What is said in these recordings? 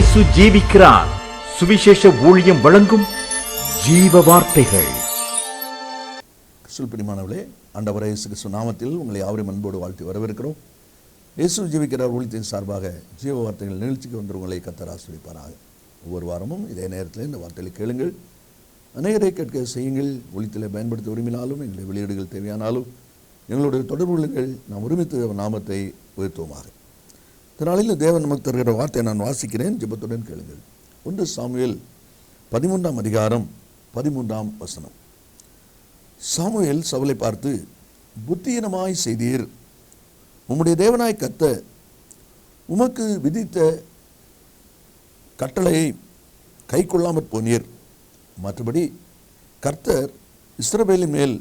இயேசு ஜீவிக்கிறார். சுவிசேஷ ஊழியம் வழங்கும் ஜீவ வார்த்தைகள். பிரியமானவர்களே, ஆண்டவர் இயேசு கிறிஸ்து நாமத்தில் உங்களை யாவரையும் அன்போடு வாழ்த்தி வரவேற்கிறோம். இயேசு ஜீவிக்கிறார் ஊழியத்தின் சார்பாக ஜீவ வார்த்தைகள் நிகழ்ச்சிக்கு வந்து உங்களை கர்த்தர் ஆசீர்வதிப்பாராக. ஒவ்வொரு வாரமும் இதே நேரத்தில் இந்த வார்த்தைகளை கேளுங்கள், அநேகரை கேட்க செய்யுங்கள். ஒளித்தில் பயன்படுத்த விரும்பினாலும் எங்களுடைய வெளியீடுகள் தேவையானாலும் எங்களுடைய தொடர்புகள் நாம் ஒருமித்த நாமத்தை உயர்த்துவோமாக. இதனால தேவன் நமக்கு தருகிற வார்த்தையை நான் வாசிக்கிறேன், ஜெபத்துடன் கேளுங்கள். 1 சாமுவேல் 13ஆம் அதிகாரம் 13ஆம் வசனம். சாமுவேல் சவுலை பார்த்து, புத்தியீனமாய் செய்தீர், உம்முடைய தேவனாய் கர்த்தர் உமக்கு விதித்த கட்டளையை கை கொள்ளாமற் போனீர். மற்றபடி கர்த்தர் இஸ்ரவேலின் மேல்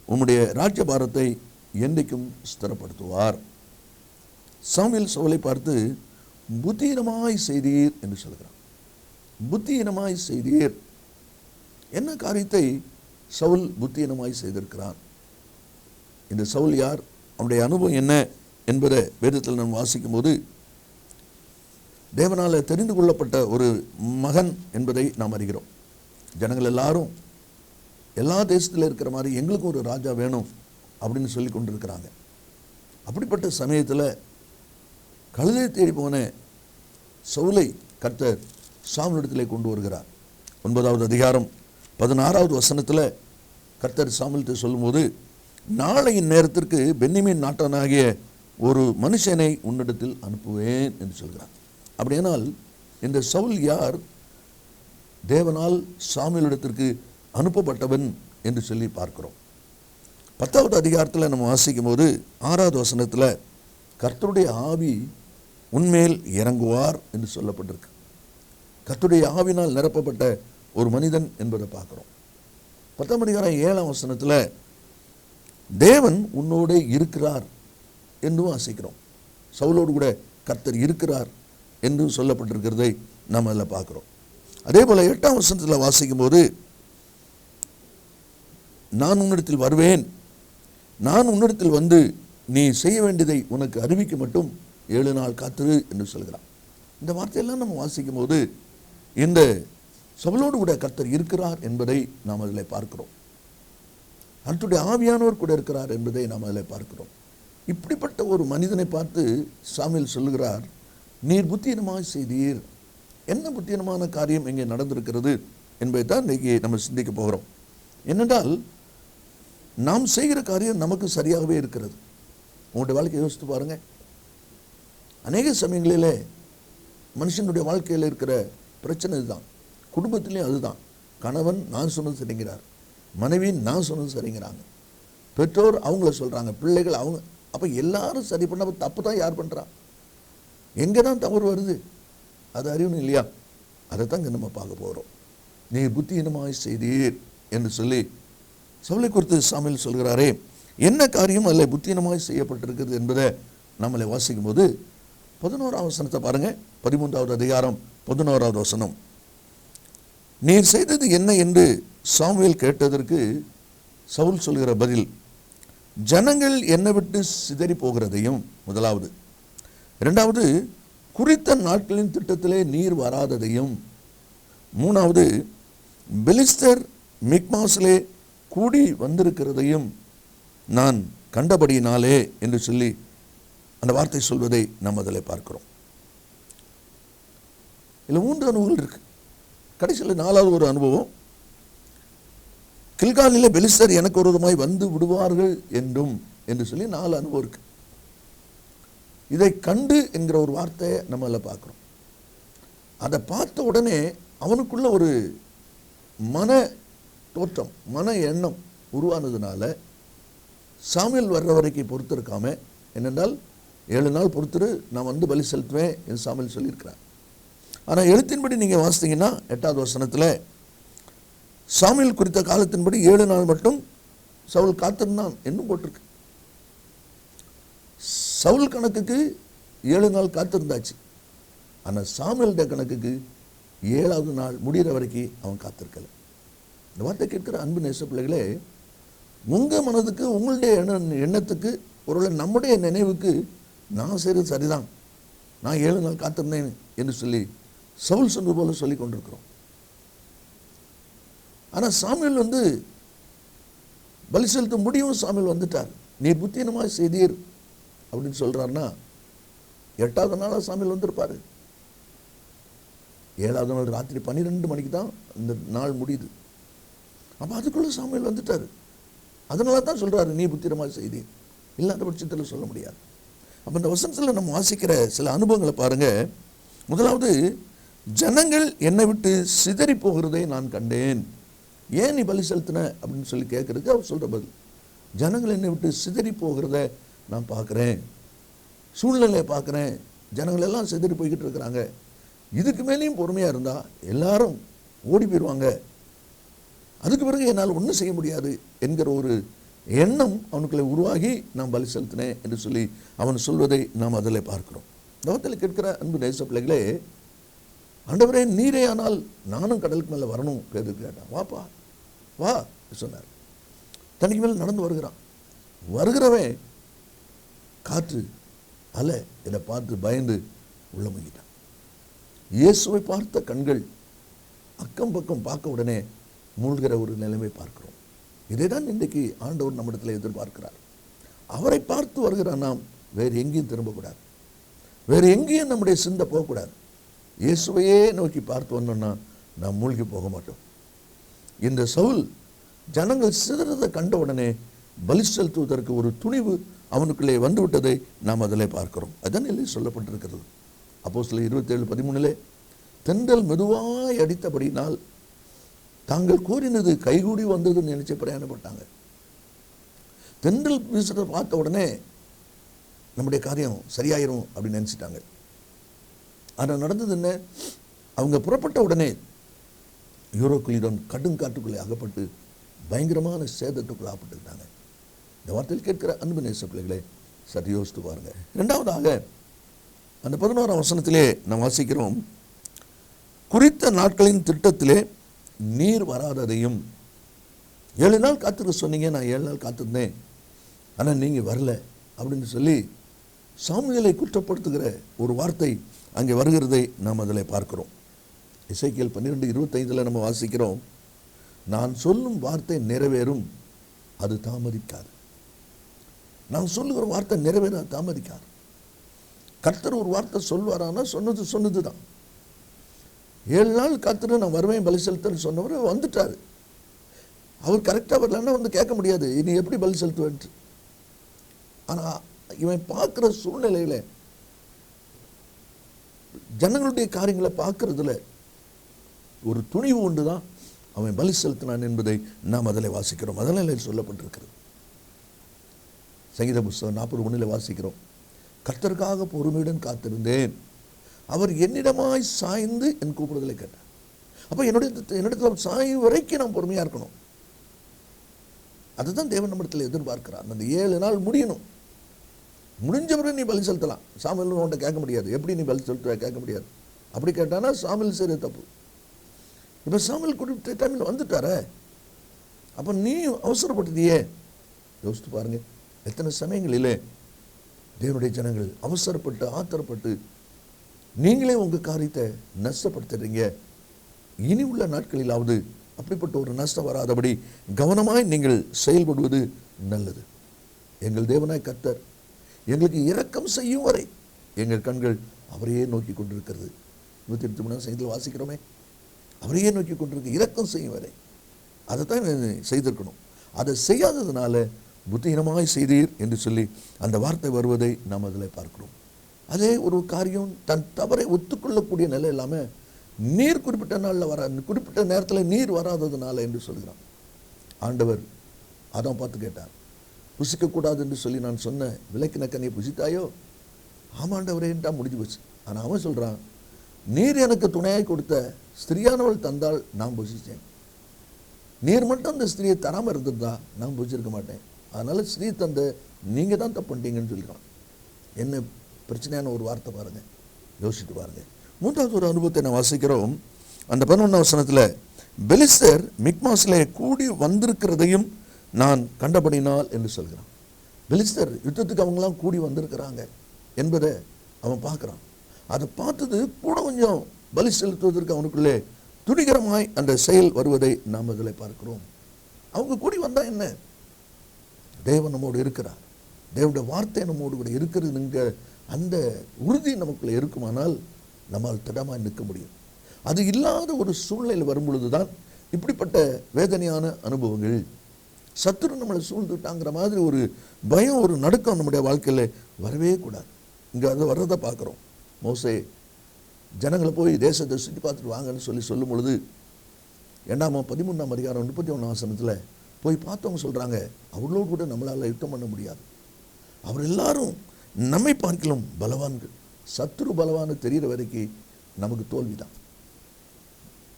உம்முடைய ராஜ்யபாரத்தை என்றைக்கும் ஸ்திரப்படுத்துவார். சாமுவேல் சவுலை பார்த்து புத்தியீனமாய் செய்தீர் என்று சொல்கிறார். புத்தியீனமாய் செய்தீர். என்ன காரியத்தை சவுல் புத்தியீனமாய் செய்திருக்கிறான்? இந்த சவுல் யார், அவனுடைய அனுபவம் என்ன என்பதை வேதத்தில் நாம் வாசிக்கும் போது தேவனால் தெரிந்து கொள்ளப்பட்ட ஒரு மகன் என்பதை நாம் அறிகிறோம். ஜனங்கள் எல்லாரும் எல்லா தேசத்தில் இருக்கிற மாதிரி எங்களுக்கும் ஒரு ராஜா வேணும் அப்படின்னு சொல்லி கொண்டிருக்கிறாங்க. அப்படிப்பட்ட சமயத்தில் கழுதை தேடி போன சவுலை கர்த்தர் சாமுவேலிடத்திலே கொண்டு வருகிறார். 9ஆவது அதிகாரம் 16ஆவது வசனத்தில் கர்த்தர் சாமுவேலுக்கு சொல்லும்போது, நாளையின் நேரத்திற்கு பென்யமீன் நாட்டானாகிய ஒரு மனுஷனை உன்னிடத்தில் அனுப்புவேன் என்று சொல்கிறார். அப்படியானால் இந்த சவுல் யார்? தேவனால் சாமுவேலிடத்திற்கு அனுப்பப்பட்டவன் என்று சொல்லி பார்க்கிறோம். 10ஆவது அதிகாரத்தில் நம்ம வாசிக்கும் போது 6ஆவது வசனத்தில் கர்த்தருடைய ஆவி உன்மேல் இறங்குவார் என்று சொல்லப்பட்டிருக்கு. கர்த்தருடைய ஆவினால் நிரப்பப்பட்ட ஒரு மனிதன் என்பதை பார்க்கிறோம். 10ஆம் அதிகாரம் 7ஆம் வசனத்தில் தேவன் உன்னோடு இருக்கிறார் என்றும் வாசிக்கிறோம். சவுலோடு கூட கர்த்தர் இருக்கிறார் என்றும் சொல்லப்பட்டிருக்கிறதை நாம் அதில் பார்க்கிறோம். அதே போல் 8ஆம் வசனத்தில் வாசிக்கும் போது, நான் உன்னிடத்தில் வருவேன், நான் உன்னிடத்தில் வந்து நீ செய்ய வேண்டியதை உனக்கு அறிவிக்க மட்டும் 7 நாள் காத்திரு என்று சொல்கிறான். இந்த வார்த்தையெல்லாம் நம்ம வாசிக்கும் போது இந்த சவுலோடு கூட கர்த்தர் இருக்கிறார் என்பதை நாம் அதில் பார்க்கிறோம். கர்த்தருடைய ஆவியானவர் கூட இருக்கிறார் என்பதை நாம் அதில் பார்க்கிறோம். இப்படிப்பட்ட ஒரு மனிதனை பார்த்து சாமுவேல் சொல்லுகிறார், நீர் புத்தியீனமாய் செய்தீர். என்ன புத்தியீனமான காரியம் இங்கே நடந்திருக்கிறது என்பதை தான் இன்றைக்கி நம்ம சிந்திக்க போகிறோம். என்னென்றால், நாம் செய்கிற காரியம் நமக்கு சரியாகவே இருக்கிறது. உங்களுடைய வாழ்க்கையை யோசித்து பாருங்கள். அநேக சமயங்களிலே மனுஷனுடைய வாழ்க்கையில் இருக்கிற பிரச்சனை இதுதான். குடும்பத்திலையும் அதுதான். கணவன் நான் சொன்னது சரிங்கிறார், மனைவி நான் சொன்னது சரிங்கிறாங்க, பெற்றோர் அவங்கள சொல்கிறாங்க, பிள்ளைகள் அவங்க. அப்போ எல்லாரும் சரி பண்ண தப்பு தான் யார் பண்ணுறா? எங்கே தான் தவறு வருது? அது அறியணும் இல்லையா? அதை தான் இங்கே நம்ம பார்க்க போகிறோம். நீ புத்தியீனமாய் செய்தீர் என்று சொல்லி சவுலை குறித்து சாமுவேல் சொல்கிறாரே, என்ன காரியம் அதில் புத்தியீனமாய் செய்யப்பட்டிருக்கிறது என்பதை நம்மளை வாசிக்கும் போது 11ஆம் வசனத்தை பாருங்கள். 13ஆவது அதிகாரம் 11ஆவது வசனம். நீர் செய்தது என்ன என்று சாமுவேல் கேட்டதற்கு சவுல் சொல்கிற பதில், ஜனங்கள் என்னை விட்டு சிதறி போகிறதையும், முதலாவது. 2வது, குறித்த நாட்களின் திட்டத்திலே நீர் வராததையும். 3வது, பெலிஸ்தர் மிக்மாஸிலே கூடி வந்திருக்கிறதையும் நான் கண்டபடியினாலே என்று சொல்லி அந்த வார்த்தை சொல்வதை நாம் அதில் பார்க்கிறோம். இதில் 3 அனுபவங்கள் இருக்கு. கடைசியில் 4வது ஒரு அனுபவம், கில்காலிலே பெலிஸ்தர் எனக்கு விரோதமாய் வந்து விடுவார்கள் என்றும் என்று சொல்லி 4 அனுபவம் இருக்கு. இதை கண்டு என்கிற ஒரு வார்த்தையை நம்ம அதில் பார்க்குறோம். அதை பார்த்த உடனே அவனுக்குள்ள ஒரு மன தோற்றம், மன எண்ணம் உருவானதுனால சாமுவேல் வர்ற வரைக்கும் பொறுத்திருக்காம, என்னென்றால் 7 நாள் பொறுத்துரு, நான் வந்து பலி செலுத்துவேன் என்று சாமுவேல் சொல்லியிருக்கிறார். ஆனால் எழுத்தின்படி நீங்கள் வாசித்தீங்கன்னா 8ஆவது வசனத்தில் சாமுவேல் குறித்த காலத்தின்படி 7 நாள் மட்டும் சவுல் காத்திருந்தான் என்னும் போட்டிருக்கு. சவுல் கணக்குக்கு 7 நாள் காத்திருந்தாச்சு. ஆனால் சாமுவேல்ட கணக்குக்கு 7வது நாள் முடிகிற வரைக்கும் அவன் காத்திருக்கல. இந்த வார்த்தை கேட்கிற அன்பு நேச பிள்ளைகளே, உங்கள் மனதுக்கு, உங்களுடைய எண்ணத்துக்கு, ஒருவேளை நம்முடைய நினைவுக்கு நான் செய்கிறது சரிதான், நான் 7 நாள் காத்திருந்தேன் என்று சொல்லி சவுல் சொன்னது போல சொல்லி கொண்டிருக்கிறோம். ஆனால் சாமுவேல் பலி செலுத்த முடியும். சாமுவேல் வந்துட்டார். நீர் புத்தீனமாக செய்தீர் அப்படின்னு சொல்றாருன்னா 8வது நாளாக சாமுவேல் வந்திருப்பாரு. 7வது நாள் ராத்திரி 12 மணிக்கு தான் இந்த நாள் முடியுது. அப்போ அதுக்குள்ள சாமுவேல் வந்துட்டாரு. அதனால தான் சொல்றாரு நீ புத்திரமாக செய்தீர். இல்லாத பட்சத்தில் சொல்ல முடியாது. அப்போ இந்த வசனத்தில் நம்ம வாசிக்கிற சில அனுபவங்களை பாருங்க. முதலாவது, ஜனங்கள் என்னை விட்டு சிதறி போகிறதை நான் கண்டேன். ஏன் நீ பலி செலுத்தின அப்படின்னு சொல்லி கேட்கறதுக்கு அவர் சொல்ற பதில், ஜனங்கள் என்னை விட்டு சிதறி போகிறத நான் பார்க்குறேன், சூழ்நிலையை பார்க்குறேன். ஜனங்கள் எல்லாம் சிதறி போய்கிட்டு இருக்கிறாங்க. இதுக்கு மேலேயும் பொறுமையாக இருந்தால் எல்லாரும் ஓடி போயிடுவாங்க. அதுக்கு பிறகு என்னால் ஒன்றும் செய்ய முடியாது என்கிற ஒரு எண்ணம் அவனுக்குள்ளே உருவாகி நான் பலி செலுத்தினேன் என்று சொல்லி அவன் சொல்வதை நாம் அதில் பார்க்கிறோம். லோகத்தில் கேட்கிற அன்பு நேச பிள்ளைகளே, ஆண்டவரே நீரே ஆனால் நானும் கடலுக்கு மேலே வரணும் பேருக்கு கேட்டான். வாப்பா வா சொன்னார். தனிக்கு மேலே நடந்து வருகிறவன் காற்று அலை இதை பார்த்து பயந்து உள்ள முங்கிட்டான். இயேசுவை பார்த்த கண்கள் அக்கம் பக்கம் பார்க்க உடனே மூழ்கிற ஒரு நிலைமை பார்க்கிறோம். இதை தான் இன்றைக்கு ஆண்டவர் நம்மிடத்தில் எதிர்பார்க்கிறார். அவரை பார்த்து வருகிற நாம் வேறு எங்கேயும் திரும்பக்கூடாது, வேறு எங்கேயும் நம்முடைய சிந்தை போகக்கூடாது. இயேசுவையே நோக்கி பார்த்து வந்தோம்னா நாம் மூழ்கி போக மாட்டோம். இந்த சவுல் ஜனங்கள் சிதறதை கண்ட உடனே பலி செலுத்துவதற்கு ஒரு துணிவு அவனுக்குள்ளே வந்துவிட்டதை நாம் அதில் பார்க்கிறோம். அதான் இல்லை சொல்லப்பட்டிருக்கிறது. அப்போஸ்தலர் 27:13 தென்றல் மெதுவாய் அடித்தபடினால் தாங்கள் கூறினது கைகூடி வந்ததுன்னு நினைச்சு பிரயாணப்பட்டாங்க. தென்றல் வீசுறதை பார்த்த உடனே நம்முடைய காரியம் சரியாயிரும் அப்படின்னு நினச்சிட்டாங்க. ஆனால் நடந்தது என்ன? அவங்க புறப்பட்ட உடனே யூரோக்குள்ளிடம் கடும் காட்டுக்குள்ளே அகப்பட்டு பயங்கரமான சேதத்துக்குள்ளே ஆகப்பட்டுக்கிட்டாங்க. இந்த வார்த்தையில் கேட்கிற அன்பு நேச பிள்ளைகளே, சற்று யோசித்து பாருங்க. இரண்டாவதாக அந்த 11ஆம் வசனத்திலே நாம் வாசிக்கிறோம், குறித்த நாட்களின் திட்டத்திலே நீர் வராததையும். 7 நாள் காத்திருக்க சொன்னீங்க, நான் 7 நாள் காத்திருந்தேன், ஆனால் நீங்கள் வரல அப்படின்னு சொல்லி சாமுவேலை குற்றப்படுத்துகிற ஒரு வார்த்தை அங்கே வருகிறதை நாம் அதில் பார்க்கிறோம். எசேக்கியேல் 12:25 நம்ம வாசிக்கிறோம், நான் சொல்லும் வார்த்தை நிறைவேறும், அது தாமதிக்காது. நான் சொல்லுகிற வார்த்தை நிறைவேற தாமதிக்காது. கர்த்தர் ஒரு வார்த்தை சொல்வாரானா சொன்னது தான். 7 நாள் காத்திரு நான் வருவேன் பலி செலுத்தன்னு சொன்னவர் வந்துட்டார். அவர் கரெக்டாக வரலன்னா கேட்க முடியாது, இனி எப்படி பலி செலுத்துவேன். ஆனால் இவன் பார்க்குற சூழ்நிலையில் ஜனங்களுடைய காரியங்களை பார்க்கறதுல ஒரு துணிவு உண்டு தான் அவன் பலி செலுத்தினான் என்பதை நாம் அதில் வாசிக்கிறோம். அதனால் சொல்லப்பட்டிருக்கிறது. சங்கீத புஸ்தகம் 41 வாசிக்கிறோம், கர்த்தருக்காக பொறுமையுடன் காத்திருந்தேன், அவர் என்னிடமாய் சாய்ந்து என் கூப்பிடுதலை கேட்டார். அப்போ என்னிடத்தில் சாயும் வரைக்கும் நான் பொறுமையாக இருக்கணும். அதுதான் தேவன் நம்மிடத்தில் எதிர்பார்க்கிறார். அந்த 7 நாள் முடியணும். முடிஞ்ச பிறகு நீ பலி செலுத்தலாம். சாமுவேல் உன்கிட்ட கேட்க முடியாது, எப்படி நீ பலி செலுத்துவ கேட்க முடியாது. அப்படி கேட்டானா சாமுவேல் சரி தப்பு. இப்போ சாமுவேல் குறிப்பிட்ட டைமில் வந்துட்டார, அப்போ நீ அவசரப்பட்டதையே யோசித்து பாருங்க. எத்தனை சமயங்களிலே தேவனுடைய ஜனங்கள் அவசரப்பட்டு ஆத்திரப்பட்டு நீங்களே உங்கள் காரியத்தை நஷ்டப்படுத்துறீங்க. இனி உள்ள நாட்களிலாவது அப்படிப்பட்ட ஒரு நஷ்டம் வராதபடி கவனமாய் நீங்கள் செயல்படுவது நல்லது. எங்கள் தேவனாய் கர்த்தர் எங்களுக்கு இரக்கம் செய்யும் வரை எங்கள் கண்கள் அவரையே நோக்கி கொண்டிருக்கிறது. 103 சங்கீதத்தில் வாசிக்கிறோமே, அவரையே நோக்கி கொண்டிருக்கு, இரக்கம் செய்யும் வரை. அதை தான் செய்திருக்கணும். அதை செய்யாததுனால புத்திஹீனமாய் செய்தீர் என்று சொல்லி அந்த வார்த்தை வருவதை நாம் அதில் பார்க்கிறோம். அதே ஒரு காரியம் தன் தவறை ஒத்துக்கொள்ளக்கூடிய நிலை இல்லாமல் நீர் குறிப்பிட்ட நாளில் குறிப்பிட்ட நேரத்தில் நீர் வராததுனால என்று சொல்கிறான். ஆண்டவர் அதான் பார்த்து கேட்டார், புசிக்கக்கூடாது என்று சொல்லி நான் சொன்ன விளக்கின கனியை புசித்தாயோ? ஆமாண்டவரேன்ட்டா முடிஞ்சு போச்சு. ஆனால் அவன் சொல்கிறான், நீர் எனக்கு துணையாய் கொடுத்த ஸ்திரியானவள் தந்தால் நான் புசித்தேன், நீர் மட்டும் அந்த ஸ்திரியை தராமல் இருந்திருந்தா நான் புசிச்சிருக்க மாட்டேன். அதனால் ஸ்திரீ தந்த நீங்கள் தான் தப்பு பண்ணிட்டீங்கன்னு சொல்லிக்கலாம். என்ன பிரச்சனையான ஒரு வார்த்தை பாருங்கள், யோசிச்சுட்டு பாருங்கள். மூன்றாவது ஒரு அனுபவத்தை நான் வாசிக்கிறோம். அந்த 11ஆம் வசனத்தில், பெலிஸ்தர் மிக்மாஸிலே கூடி வந்திருக்கிறதையும் நான் கண்டபடினால் என்று சொல்கிறான். பெலிஸ்தர் யுத்தத்துக்கு அவங்களாம் கூடி வந்திருக்கிறாங்க என்பதை அவன் பார்க்குறான். அதை பார்த்தது கூட கொஞ்சம் பலி செலுத்துவதற்கு அவனுக்குள்ளே துணிகரமாய் அந்த செயல் வருவதை நாம் அதில் பார்க்கிறோம். அவங்க கூடி வந்தா என்ன, தேவன் நம்மோடு இருக்கிறார், தேவனுடைய வார்த்தை நம்மோடு கூட இருக்கிறதுங்கிற அந்த உறுதி நமக்குள்ளே இருக்குமானால் நம்மால் திடமாய் நிற்க முடியும். அது இல்லாத ஒரு சூழ்நிலையில் வரும் பொழுதுதான் இப்படிப்பட்ட வேதனையான அனுபவங்கள், சத்துரு நம்மளை சூழ்ந்துட்டாங்கிற மாதிரி ஒரு பயம், ஒரு நடுக்கம் நம்முடைய வாழ்க்கையில் வரவே கூடாது. இங்கே அதை வர்றதை பார்க்குறோம். மோசே ஜனங்களை போய் தேசத்தை சுற்றி பார்த்துட்டு வாங்கன்னு சொல்லும் பொழுது 13ஆம் அதிகாரம் 31ஆம் வசனத்தில் போய் பார்த்தவங்க சொல்கிறாங்க, அவர்களோடு கூட நம்மளால் யுத்தம் பண்ண முடியாது, அவர் எல்லாரும் நம்மை பார்க்கலாம் பலவான்கள், சத்துரு பலவான்னு தெரிகிற வரைக்கும் நமக்கு தோல்விதான்.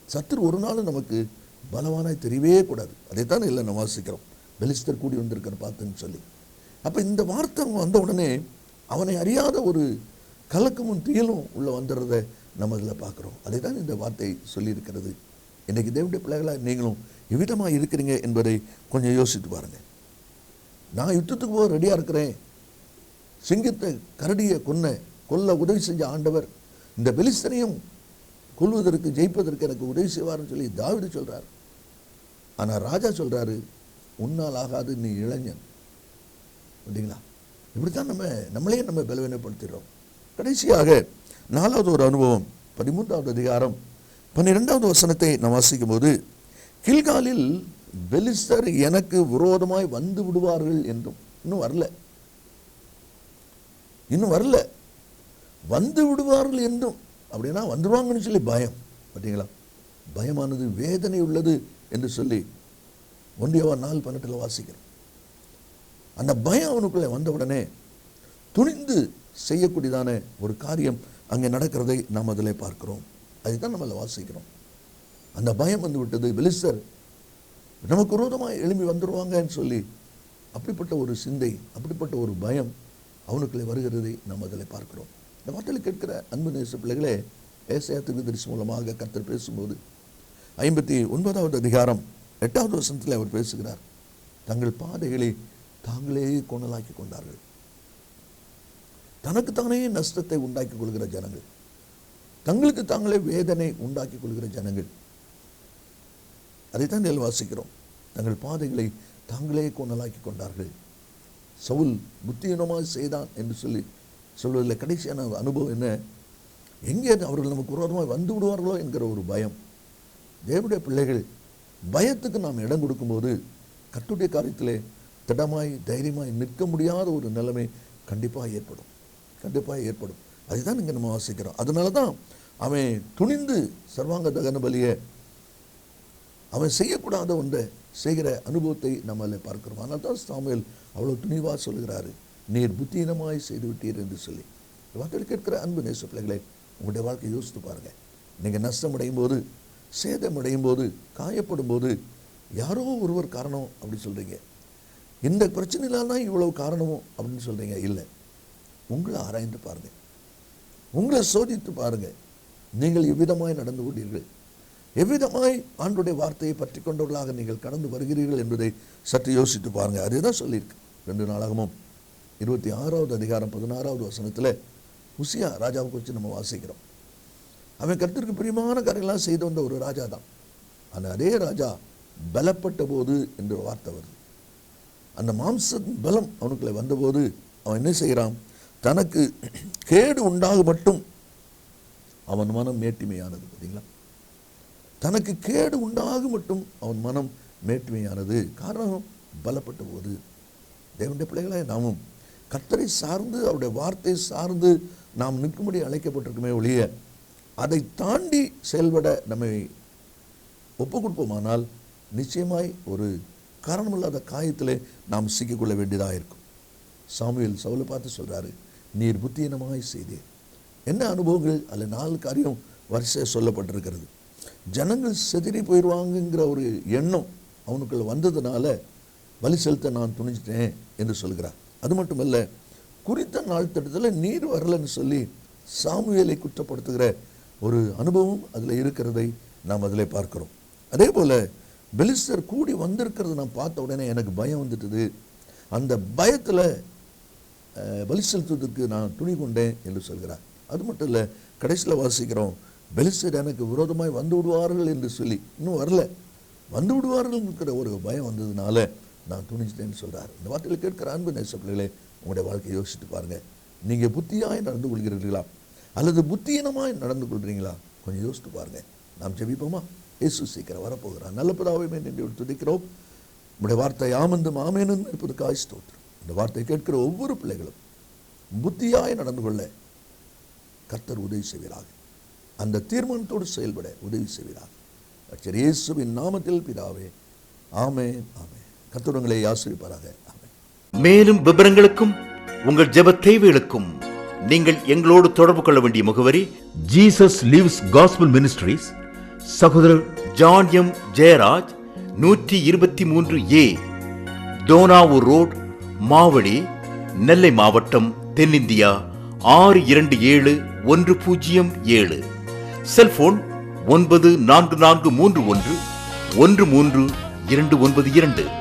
சத்துரு ஒரு நாள் நமக்கு பலவானாய் தெரியவே கூடாது. அதைத்தான் இல்லை நம்ம வாசிக்கிறோம், பெலிஸ்தர் கூடி வந்திருக்கிற பார்த்துன்னு சொல்லி. அப்போ இந்த வார்த்தை வந்த உடனே அவனை அறியாத ஒரு கலக்கமும் தியலும் உள்ள வந்துடுறத நம்ம இதில் பார்க்குறோம். அதை தான் இந்த வார்த்தை சொல்லியிருக்கிறது. இன்றைக்கி தேவனுடைய பிள்ளைகளாக நீங்களும் எவ்விதமாக இருக்கிறீங்க என்பதை கொஞ்சம் யோசித்து பாருங்கள். நான் யுத்தத்துக்கு போக ரெடியாக இருக்கிறேன், சிங்கத்தை கரடியை கொல்ல உதவி செஞ்ச ஆண்டவர் இந்த பெலிஸ்தரையும் கொல்வதற்கு ஜெயிப்பதற்கு எனக்கு உதவி செய்வார்னு சொல்லி தாவீது சொல்கிறார். ஆனால் ராஜா சொல்கிறாரு, உன்னால் ஆகாது, நீ இளைஞன். அப்படிங்களா? இப்படித்தான் நம்மளே பலவீனப்படுத்திடுறோம். கடைசியாக 4வது ஒரு அனுபவம், 13வது அதிகாரம் 12வது வசனத்தை நாம் வாசிக்கும் போது, கில்காலில் பெலிஸ்தர் எனக்கு விரோதமாய் வந்து விடுவார்கள் என்றும், இன்னும் வரல, வந்து விடுவார்கள் என்றும், அப்படின்னா வந்துடுவாங்கன்னு சொல்லி பயம். பார்த்தீங்களா? பயமானது வேதனை உள்ளது என்று சொல்லி 1 யோவான் 4:18 வாசிக்கிறோம். அந்த பயம் அவனுக்குள்ளே வந்த உடனே துணிந்து செய்யக்கூடியதான ஒரு காரியம் அங்கே நடக்கிறதை நாம் அதில் பார்க்கிறோம். அதுதான் நம்மளை வாசிக்கிறோம். அந்த பயம் வந்து விட்டது. பெலிஸ்தர் நமக்கு விரோதமாக எழும்பி வந்துடுவாங்கன்னு சொல்லி அப்படிப்பட்ட ஒரு சிந்தை, அப்படிப்பட்ட ஒரு பயம் அவனுக்குள்ளே வருகிறதை நாம் அதில் பார்க்கிறோம். இந்த வார்த்தையில் கேட்கிற அன்பு நேச பிள்ளைகளே, ஏசாயா தீர்க்கதரிசி மூலமாக கர்த்தர் பேசும்போது 59வது அதிகாரம் 8வது வசனத்தில் அவர் பேசுகிறார். தங்கள் பாதைகளை தாங்களே கொணலாக்கி கொண்டார்கள். தனக்குத்தானே நஷ்டத்தை உண்டாக்கி கொள்கிற ஜனங்கள், தங்களுக்கு தாங்களே வேதனை உண்டாக்கி கொள்கிற ஜனங்கள், அதைத்தான் நெல் வாசிக்கிறோம். தங்கள் பாதைகளை தாங்களே கொணலாக்கி கொண்டார்கள். சவுல் புத்தியீனமாக செய்தான் என்று சொல்வதில் கடைசியான அனுபவம் என்ன? எங்கே அவர்கள் நமக்கு விரோதமாக வந்து விடுவார்களோ என்கிற ஒரு பயம். தேவனுடைய பிள்ளைகள் பயத்துக்கு நாம் இடம் கொடுக்கும்போது கர்த்தருடைய காரியத்திலே திடமாய் தைரியமாய் நிற்க முடியாத ஒரு நிலைமை கண்டிப்பாக ஏற்படும். அதுதான் இங்கே நம்ம வாசிக்கிறோம். அதனால தான் அவன் துணிந்து சர்வாங்க தகன பலியை அவன் செய்யக்கூடாத ஒன்றை செய்கிற அனுபவத்தை நம்ம அதில் பார்க்கிறோம். ஆனால் தான் சாமுவேல் அவ்வளோ துணிவாக சொல்கிறாரு, நீர் புத்தீனமாய் செய்து விட்டீர் என்று சொல்லி. வார்த்தையில் கேட்கிற அன்பு நேச பிள்ளைகளை, உங்களுடைய வாழ்க்கை யோசித்து பாருங்கள். நீங்கள் நஷ்டம் அடையும் போது, சேதம் அடையும் போது, காயப்படும் போது யாரோ ஒருவர் காரணம் அப்படின்னு சொல்கிறீங்க. இந்த பிரச்சனையில தான் இவ்வளவு காரணமோ அப்படின்னு சொல்கிறீங்க. இல்லை, உங்களை ஆராய்ந்து பாருங்கள், உங்களை சோதித்து பாருங்கள். நீங்கள் எவ்விதமாய் நடந்து கொண்டீர்கள், எவ்விதமாய் ஆண்டுடைய வார்த்தையை பற்றி கொண்டவர்களாக நீங்கள் கடந்து வருகிறீர்கள் என்பதை சற்று யோசித்து பாருங்கள். அதே தான் சொல்லியிருக்கு 2 நாளாகமும் 26வது அதிகாரம் 16வது வசனத்தில் உசியா ராஜாவை குறித்து நம்ம வாசிக்கிறோம். அவன் கர்த்தருக்கு பிரியமான காரியங்களாம் செய்து வந்த ஒரு ராஜா தான். ஆனால் அதே ராஜா பலப்பட்ட போது என்ற வார்த்தை வருது. அந்த மாம்ச பலம் அவனுக்குள்ளே வந்தபோது அவன் என்ன செய்கிறான்? தனக்கு கேடு உண்டாக மட்டும் அவன் மனம் மேட்டிமையானது. பார்த்தீங்களா? தனக்கு கேடு உண்டாக மட்டும் அவன் மனம் மேட்டிமையானது. காரணம் பலப்பட்ட போது. தேவனுடைய பிள்ளைகளை நாமும் கர்த்தரை சார்ந்து அவருடைய வார்த்தை சார்ந்து நாம் நிற்கும்படி அழைக்கப்பட்டிருக்குமே ஒழிய அதை தாண்டி செயல்பட நம்மை ஒப்பு கொடுப்போமானால் நிச்சயமாய் ஒரு காரணமில்லாத காயத்திலே நாம் சிக்கிக்கொள்ள வேண்டியதாக இருக்கும். சாமுவேல் சவுலை பார்த்து சொல்கிறாரு, நீர் புத்தியீனமாய் செய்தீர். என்ன அனுபவங்கள்? அதில் 4 காரியம் வரிசையாக சொல்லப்பட்டிருக்கிறது. ஜனங்கள் செதறி போயிடுவாங்கங்கிற ஒரு எண்ணம் அவனுக்குள்ள வந்ததுனால பலி செலுத்த நான் துணிஞ்சிட்டேன் என்று சொல்கிறார். அது மட்டுமல்ல, குறித்த நாள் திட்டத்தில் நீர் வரலன்னு சொல்லி சாமுவேலை குற்றப்படுத்துகிற ஒரு அனுபவம் அதில் இருக்கிறதை நாம் அதில் பார்க்கிறோம். அதே போல் பெலிஸ்தர் கூடி வந்திருக்கிறது நான் பார்த்த உடனே எனக்கு பயம் வந்துட்டுது. அந்த பயத்தில் பலி செலுத்துவதற்கு நான் துணி கொண்டேன் என்று சொல்கிறார். அது மட்டும் இல்லை, கடைசியில் வாசிக்கிறோம், பெலிஸ்தர் எனக்கு விரோதமாய் வந்து விடுவார்கள் என்று சொல்லி இன்னும் வரல, வந்து விடுவார்கள் இருக்கிற ஒரு பயம் வந்ததுனால நான் துணிச்சிட்டேன்னு சொல்றாரு. இந்த வார்த்தையில் கேட்கிற அன்பு நேச பிள்ளைகளே, உங்களுடைய வாழ்க்கையை யோசிச்சுட்டு பாருங்க. நீங்க புத்தியாய் நடந்து கொள்கிறீர்களா அல்லது புத்தியீனமாய் நடந்து கொள்றீங்களா? கொஞ்சம் யோசித்து பாருங்க. நாம் ஜெபிப்போமா? இயேசு சீக்கிரம் வரப்போகிறார். நல்ல பிதாவே என்று துதிக்கிறோம். உங்களுடைய வார்த்தை ஆமென்றும் ஆமெனும் இருப்பதற்காக ஸ்தோத்திரம். இந்த வார்த்தை கேட்கிற ஒவ்வொரு பிள்ளைகளும் புத்தியாய் நடந்து கொள்ள கர்த்தர் உதவி செய்வீராக. அந்த தீர்மானத்தோடு செயல்பட உதவி செய்வீராக. கர்த்தர் இயேசுவின் நாமத்தில் பிதாவே, ஆமென் ஆமென். கர்த்தர் உங்களை ஆசீர்வதிப்பாராக. ஆமென். மேலும் விவரங்களுக்கும் உங்கள் ஜெப தேவைகளுக்கும் நீங்கள் எங்களோடு தொடர்பு கொள்ள வேண்டிய முகவரி ஜீசஸ் லிவ்ஸ் காஸ்பல் மினிஸ்ட்ரீஸ், சகோதரர் John M Jeyaraj, 123A Dohnavur road, Mavadi, Nellai மாவட்டம், தென்னிந்தியா 627107. செல்போன் 9443113292.